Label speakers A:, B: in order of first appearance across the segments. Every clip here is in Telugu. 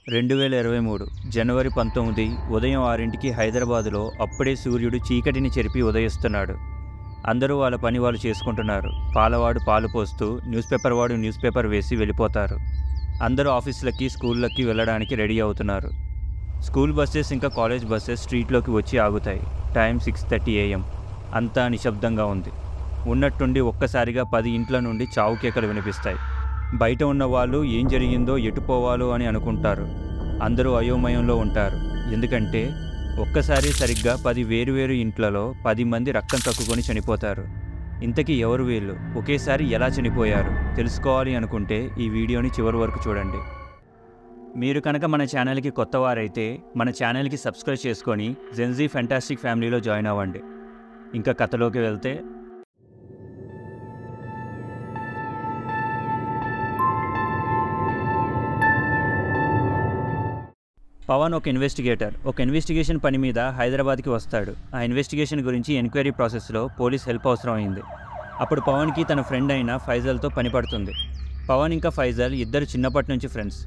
A: 2023 జనవరి 19 ఉదయం 6కి హైదరాబాదులో అప్పుడే సూర్యుడు చీకటిని చెరిపి ఉదయిస్తున్నాడు. అందరూ వాళ్ళ పని వాళ్ళు చేసుకుంటున్నారు. పాలవాడు పాలు పోస్తూ, న్యూస్ పేపర్ వాడు న్యూస్ పేపర్ వేసి వెళ్ళిపోతారు. అందరూ ఆఫీసులకి, స్కూళ్ళకి వెళ్ళడానికి రెడీ అవుతున్నారు. స్కూల్ బస్సెస్ ఇంకా కాలేజ్ బస్సెస్ స్ట్రీట్లోకి వచ్చి ఆగుతాయి. Time 6:30 AM. అంతా నిశ్శబ్దంగా ఉంది. ఉన్నట్టుండి ఒక్కసారిగా 10 ఇంట్ల నుండి చావు కేకలు వినిపిస్తాయి. బయట ఉన్న వాళ్ళు ఏం జరిగిందో, ఎటు పోవాలో అని అనుకుంటారు. అందరూ అయోమయంలో ఉంటారు. ఎందుకంటే ఒక్కసారి సరిగ్గా 10 వేరువేరు ఇంట్లలో 10 మంది రక్తం కక్కుకొని చనిపోతారు. ఇంతకీ ఎవరు వీళ్ళు? ఒకేసారి ఎలా చనిపోయారు? తెలుసుకోవాలి అనుకుంటే ఈ వీడియోని చివరి వరకు చూడండి. మీరు కనుక మన ఛానల్కి కొత్తవారైతే మన ఛానల్కి సబ్స్క్రైబ్ చేసుకొని జెన్జీ ఫ్యాంటాస్టిక్ ఫ్యామిలీలో జాయిన్ అవ్వండి. ఇంకా కథలోకి వెళ్తే, పవన్ ఒక ఇన్వెస్టిగేషన్ పని మీద హైదరాబాద్కి వస్తాడు. ఆ ఇన్వెస్టిగేషన్ గురించి ఎంక్వైరీ ప్రాసెస్లో పోలీస్ హెల్ప్ అవసరం అయింది. అప్పుడు పవన్కి తన ఫ్రెండ్ అయిన ఫైజల్తో పని పడుతుంది. పవన్ ఇంకా ఫైజల్ ఇద్దరు చిన్నప్పటి నుంచి ఫ్రెండ్స్.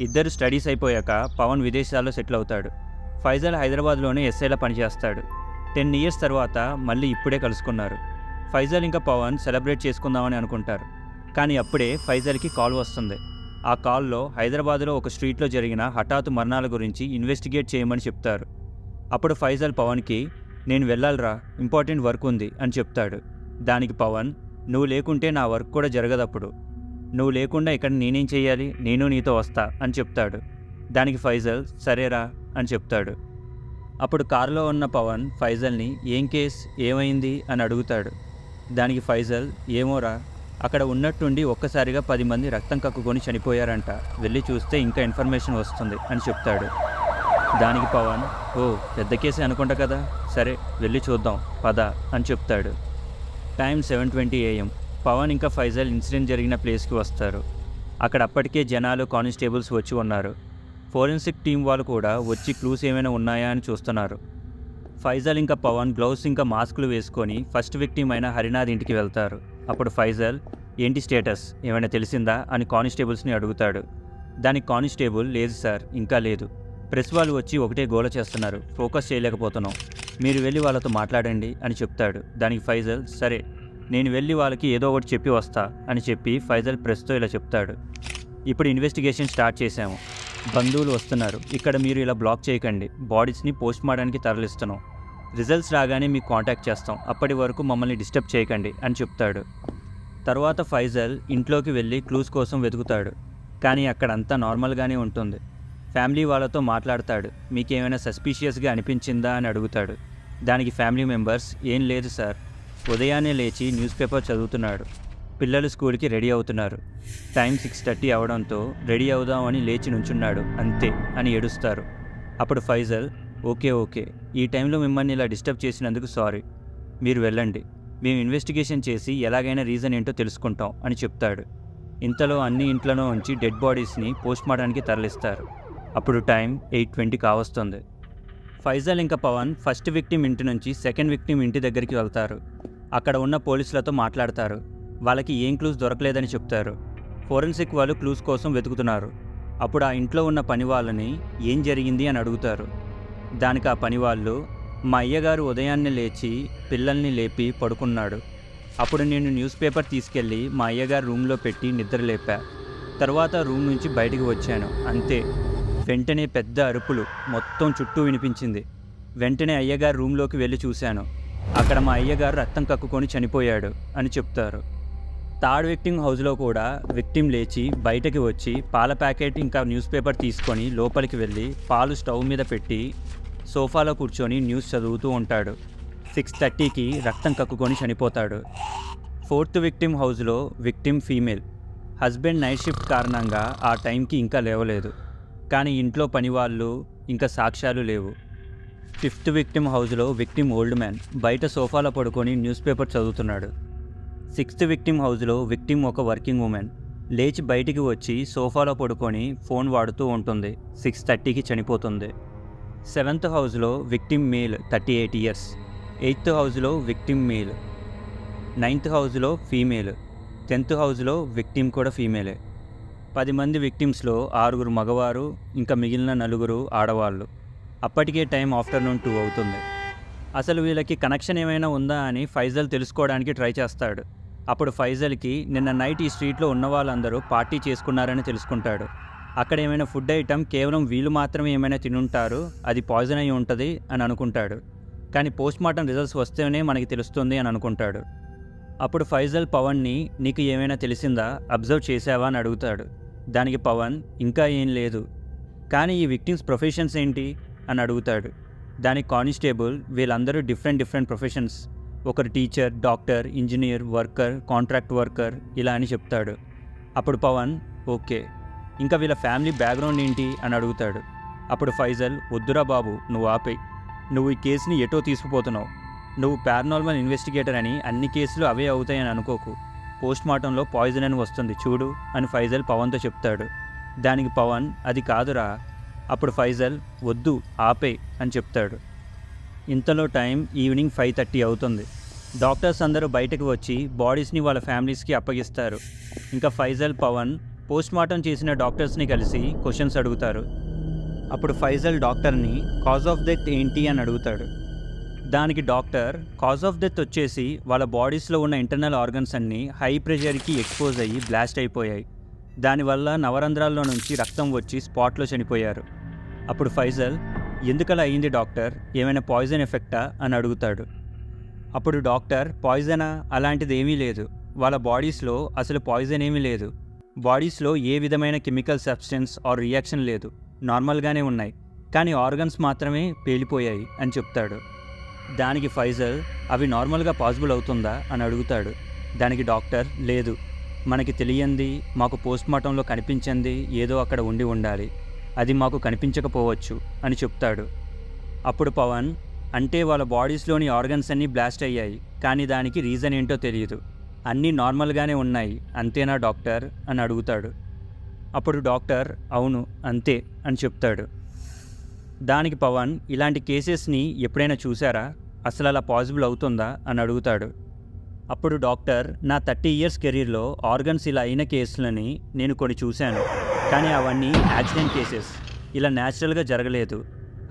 A: ఇద్దరు స్టడీస్ అయిపోయాక పవన్ విదేశాల్లో సెటిల్ అవుతాడు. ఫైజల్ హైదరాబాద్లోనే ఎస్ఐలా పనిచేస్తాడు. 10 years తర్వాత మళ్ళీ ఇప్పుడే కలుసుకున్నారు. ఫైజల్ ఇంకా పవన్ సెలబ్రేట్ చేసుకుందామని అనుకుంటారు. కానీ అప్పుడే ఫైజల్కి కాల్ వస్తుంది. ఆ కాల్లో హైదరాబాద్లో ఒక స్ట్రీట్లో జరిగిన హఠాత్తు మరణాల గురించి ఇన్వెస్టిగేట్ చేయమని చెప్తారు. అప్పుడు ఫైజల్ పవన్కి, నేను వెళ్ళాలిరా, ఇంపార్టెంట్ వర్క్ ఉంది అని చెప్తాడు. దానికి పవన్, నువ్వు లేకుంటే నా వర్క్ కూడా జరగదప్పుడు. నువ్వు లేకుండా ఇక్కడ నేనేం చేయాలి, నేను నీతో వస్తా అని చెప్తాడు. దానికి ఫైజల్ సరేరా అని చెప్తాడు. అప్పుడు కారులో ఉన్న పవన్ ఫైజల్ని ఏం కేస్, ఏమైంది అని అడుగుతాడు. దానికి ఫైజల్, ఏమోరా, అక్కడ ఉన్నట్టుండి ఒక్కసారిగా 10 మంది రక్తం కక్కుకొని చనిపోయారంట, వెళ్ళి చూస్తే ఇంకా ఇన్ఫర్మేషన్ వస్తుంది అని చెప్తాడు. దానికి పవన్, ఓ పెద్ద కేసే అనుకుంటా కదా, సరే వెళ్ళి చూద్దాం పద అని చెప్తాడు. Time 7:20 AM. పవన్ ఇంకా ఫైజల్ ఇన్సిడెంట్ జరిగిన ప్లేస్కి వస్తారు. అక్కడ అప్పటికే జనాలు, కానిస్టేబుల్స్ వచ్చి ఉన్నారు. ఫోరెన్సిక్ టీం వాళ్ళు కూడా వచ్చి క్లూస్ ఏమైనా ఉన్నాయా అని చూస్తున్నారు. ఫైజల్ ఇంకా పవన్ గ్లౌస్ ఇంకా మాస్కులు వేసుకొని ఫస్ట్ విక్టిమ్ అయిన హరినాథ్ ఇంటికి వెళ్తారు. అప్పుడు ఫైజల్, ఏంటి స్టేటస్, ఏమైనా తెలిసిందా అని కానిస్టేబుల్స్ని అడుగుతాడు. దానికి కానిస్టేబుల్, లేదు సార్, ఇంకా లేదు. ప్రెస్ వాళ్ళు వచ్చి ఒకటే గోల చేస్తున్నారు, ఫోకస్ చేయలేకపోతున్నాం, మీరు వెళ్ళి వాళ్ళతో మాట్లాడండి అని చెప్తాడు. దానికి ఫైజల్, సరే నేను వెళ్ళి వాళ్ళకి ఏదో ఒకటి చెప్పి వస్తా అని చెప్పి ఫైజల్ ప్రెస్తో ఇలా చెప్తాడు. ఇప్పుడు ఇన్వెస్టిగేషన్ స్టార్ట్ చేశాము. బంధువులు వస్తున్నారు, ఇక్కడ మీరు ఇలా బ్లాక్ చేయకండి, బాడీస్ని పోస్ట్ మార్టానికి తరలిస్తున్నాం. రిజల్ట్స్ రాగానే మీకు కాంటాక్ట్ చేస్తాం, అప్పటి వరకు మమ్మల్ని డిస్టర్బ్ చేయకండి అని చెప్తాడు. తర్వాత ఫైజల్ ఇంట్లోకి వెళ్ళి క్లూస్ కోసం వెతుకుతాడు. కానీ అక్కడంతా నార్మల్గానే ఉంటుంది. ఫ్యామిలీ వాళ్ళతో మాట్లాడతాడు. మీకేమైనా సస్పీషియస్గా అనిపించిందా అని అడుగుతాడు. దానికి ఫ్యామిలీ మెంబర్స్, ఏం లేదు సార్, ఉదయాన్నే లేచి న్యూస్ పేపర్ చదువుతున్నాడు, పిల్లలు స్కూల్కి రెడీ అవుతున్నారు, టైం 6:30 అవడంతో రెడీ అవుదామని లేచి నుంచున్నాడు, అంతే అని ఏడుస్తారు. అప్పుడు ఫైజల్, ఓకే, ఈ టైంలో మిమ్మల్ని ఇలా డిస్టర్బ్ చేసినందుకు సారీ, మీరు వెళ్ళండి, మేము ఇన్వెస్టిగేషన్ చేసి ఎలాగైనా రీజన్ ఏంటో తెలుసుకుంటాం అని చెప్తాడు. ఇంతలో అన్ని ఇంట్లోనూ ఉంచి డెడ్ బాడీస్ని పోస్ట్ మార్టానికి తరలిస్తారు. అప్పుడు టైం 8:20 కావస్తుంది. ఫైజల్ ఇంకా పవన్ ఫస్ట్ విక్టిమ్ ఇంటి నుంచి సెకండ్ విక్టిమ్ ఇంటి దగ్గరికి వెళ్తారు. అక్కడ ఉన్న పోలీసులతో మాట్లాడతారు. వాళ్ళకి ఏం క్లూస్ దొరకలేదని చెప్తారు. ఫోరెన్సిక్ వాళ్ళు క్లూస్ కోసం వెతుకుతున్నారు. అప్పుడు ఆ ఇంట్లో ఉన్న పని వాళ్ళని ఏం జరిగింది అని అడుగుతారు. దానికి ఆ పని వాళ్ళు, మా అయ్యగారు ఉదయాన్నే లేచి పిల్లల్ని లేపి పడుకున్నాడు. అప్పుడు నేను న్యూస్ పేపర్ తీసుకెళ్ళి మా అయ్యగారు రూమ్లో పెట్టి నిద్ర లేపా. తర్వాత రూమ్ నుంచి బయటికి వచ్చాను, అంతే. వెంటనే పెద్ద అరుపులు మొత్తం చుట్టూ వినిపించింది. వెంటనే అయ్యగారు రూమ్లోకి వెళ్ళి చూశాను. అక్కడ మా అయ్యగారు రక్తం కక్కుకొని చనిపోయాడు అని చెప్తారు. థర్డ్ విక్టిమ్ హౌస్లో కూడా విక్టిమ్ లేచి బయటకి వచ్చి పాల ప్యాకెట్ ఇంకా న్యూస్ పేపర్ తీసుకొని లోపలికి వెళ్ళి పాలు స్టవ్ మీద పెట్టి సోఫాలో కూర్చొని న్యూస్ చదువుతూ ఉంటాడు. 6:30కి రక్తం కక్కుకొని చనిపోతాడు. ఫోర్త్ విక్టిమ్ హౌస్లో victim female. Husband night shift కారణంగా ఆ టైంకి ఇంకా లేవలేదు. కానీ ఇంట్లో పనివాళ్ళు ఇంకా సాక్ష్యాలు లేవు. ఫిఫ్త్ విక్టిమ్ హౌస్లో విక్టిమ్ ఓల్డ్ మ్యాన్ బయట సోఫాలో పడుకొని న్యూస్ పేపర్ చదువుతున్నాడు. సిక్స్త్ విక్టిమ్ హౌస్లో విక్టిమ్ ఒక వర్కింగ్ ఉమెన్. లేచి బయటికి వచ్చి సోఫాలో పడుకొని ఫోన్ వాడుతూ ఉంటుంది. 6:30కి చనిపోతుంది. సెవెంత్ హౌస్లో విక్టిమ్ మేల్ 38 years. ఎయిత్ హౌస్లో విక్టిమ్ మేల్. 9th హౌస్లో ఫీమేల్. 10th హౌస్లో విక్టిమ్ కూడా ఫీమేలే. 10 మంది విక్టిమ్స్లో 6 మగవారు, ఇంకా మిగిలిన 4 ఆడవాళ్ళు. అప్పటికే టైం ఆఫ్టర్నూన్ 2 అవుతుంది. అసలు వీళ్ళకి కనెక్షన్ ఏమైనా ఉందా అని ఫైజల్ తెలుసుకోవడానికి ట్రై చేస్తాడు. అప్పుడు ఫైజల్కి నిన్న నైట్ ఈ స్ట్రీట్లో ఉన్న వాళ్ళందరూ పార్టీ చేసుకున్నారని తెలుసుకుంటాడు. అక్కడ ఏమైనా ఫుడ్ ఐటమ్ కేవలం వీళ్ళు మాత్రమే ఏమైనా తినుంటారు, అది పాయిజన్ అయి ఉంటుంది అని అనుకుంటాడు. కానీ పోస్ట్మార్టం రిజల్ట్స్ వస్తేనే మనకి తెలుస్తుంది అని అనుకుంటాడు. అప్పుడు ఫైజల్ పవన్ని నీకు ఏమైనా తెలిసిందా, అబ్జర్వ్ చేసావా అని అడుగుతాడు. దానికి పవన్ ఇంకా ఏం లేదు, కానీ ఈ విక్టిమ్స్ ప్రొఫెషన్స్ ఏంటి అని అడుగుతాడు. దానికి కానిస్టేబుల్ వీళ్ళందరూ డిఫరెంట్ ప్రొఫెషన్స్, ఒకరు teacher, doctor, engineer, worker, contract worker ఇలా అని చెప్తాడు. అప్పుడు పవన్ ఓకే, ఇంకా వీళ్ళ ఫ్యామిలీ బ్యాక్గ్రౌండ్ ఏంటి అని అడుగుతాడు. అప్పుడు ఫైజల్ వద్దురా బాబు, నువ్వు ఆపే, నువ్వు ఈ కేసుని ఎటో తీసుకుపోతున్నావు, నువ్వు పారానార్మల్ ఇన్వెస్టిగేటర్ అని అన్ని కేసులు అవే అవుతాయని అనుకోకు, పోస్ట్మార్టంలో పాయిజన్ అని వస్తుంది చూడు అని ఫైజల్ పవన్తో చెప్తాడు. దానికి పవన్ అది కాదురా. అప్పుడు ఫైజల్ వద్దు ఆపే అని చెప్తాడు. ఇంతలో టైం ఈవినింగ్ 5:30 అవుతుంది. డాక్టర్స్ అందరూ బయటకు వచ్చి బాడీస్ని వాళ్ళ ఫ్యామిలీస్కి అప్పగిస్తారు. ఇంకా ఫైజల్, పవన్ పోస్ట్మార్టం చేసిన డాక్టర్స్ని కలిసి క్వశ్చన్స్ అడుగుతారు. అప్పుడు ఫైజల్ డాక్టర్ని కాజ్ ఆఫ్ డెత్ ఏంటి అని అడుగుతాడు. దానికి డాక్టర్ కాజ్ ఆఫ్ డెత్ వచ్చేసి వాళ్ళ బాడీస్లో ఉన్న ఇంటర్నల్ ఆర్గన్స్ అన్నీ హై ప్రెషర్కి ఎక్స్పోజ్ అయ్యి బ్లాస్ట్ అయిపోయాయి, దానివల్ల నవరంధ్రాల్లో నుంచి రక్తం వచ్చి స్పాట్లో చనిపోయారు. అప్పుడు ఫైజల్ ఎందుకలా అయ్యింది డాక్టర్, ఏమైనా పాయిజన్ ఎఫెక్టా అని అడుగుతాడు. అప్పుడు డాక్టర్ పాయిజనా, అలాంటిది ఏమీ లేదు, వాళ్ళ బాడీస్లో అసలు పాయిజన్ ఏమీ లేదు, బాడీస్లో ఏ విధమైన కెమికల్ సబ్స్టెన్స్ ఆర్ రియాక్షన్ లేదు, నార్మల్గానే ఉన్నాయి, కానీ ఆర్గన్స్ మాత్రమే పేలిపోయాయి అని చెప్తాడు. దానికి ఫైజల్ అవి నార్మల్గా పాసిబుల్ అవుతుందా అని అడుగుతాడు. దానికి డాక్టర్ లేదు, మనకి తెలియంది, మాకు పోస్ట్మార్టంలో కనిపించింది ఏదో అక్కడ ఉండి ఉండాలి, అది మాకు కనిపించకపోవచ్చు అని చెప్తాడు. అప్పుడు పవన్ అంటే వాళ్ళ బాడీస్లోని ఆర్గన్స్ అన్నీ బ్లాస్ట్ అయ్యాయి, కానీ దానికి రీజన్ ఏంటో తెలియదు, అన్నీ నార్మల్గానే ఉన్నాయి అంతేనా డాక్టర్ అని అడుగుతాడు. అప్పుడు డాక్టర్ అవును అంతే అని చెప్తాడు. దానికి పవన్ ఇలాంటి కేసెస్ని ఎప్పుడైనా చూసారా, అసలు అలా పాసిబుల్ అవుతుందా అని అడుగుతాడు. అప్పుడు డాక్టర్ నా 30 years కెరీర్లో ఆర్గన్స్ ఇలా అయిన కేసులని నేను కొన్ని చూశాను, కానీ అవన్నీ యాక్సిడెంట్ కేసెస్, ఇలా న్యాచురల్గా జరగలేదు,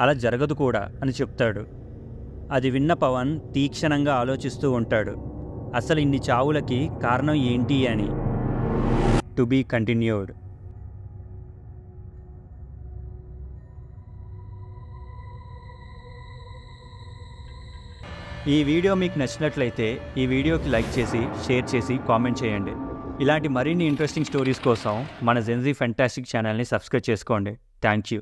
A: అలా జరగదు కూడా అని చెప్తాడు. అది విన్న పవన్ తీక్షణంగా ఆలోచిస్తూ ఉంటాడు, అసలు ఇన్ని చావులకి కారణం ఏంటి అని. To be continued. ఈ వీడియో మీకు నచ్చినట్లయితే ఈ వీడియోకి లైక్ చేసి, షేర్ చేసి, కామెంట్ చేయండి. ఇలాంటి మరిన్ని ఇంట్రెస్టింగ్ స్టోరీస్ కోసం మన జెన్జీ ఫెంటాస్టిక్ ఛానల్ని సబ్స్క్రైబ్ చేసుకోండి. Thank you.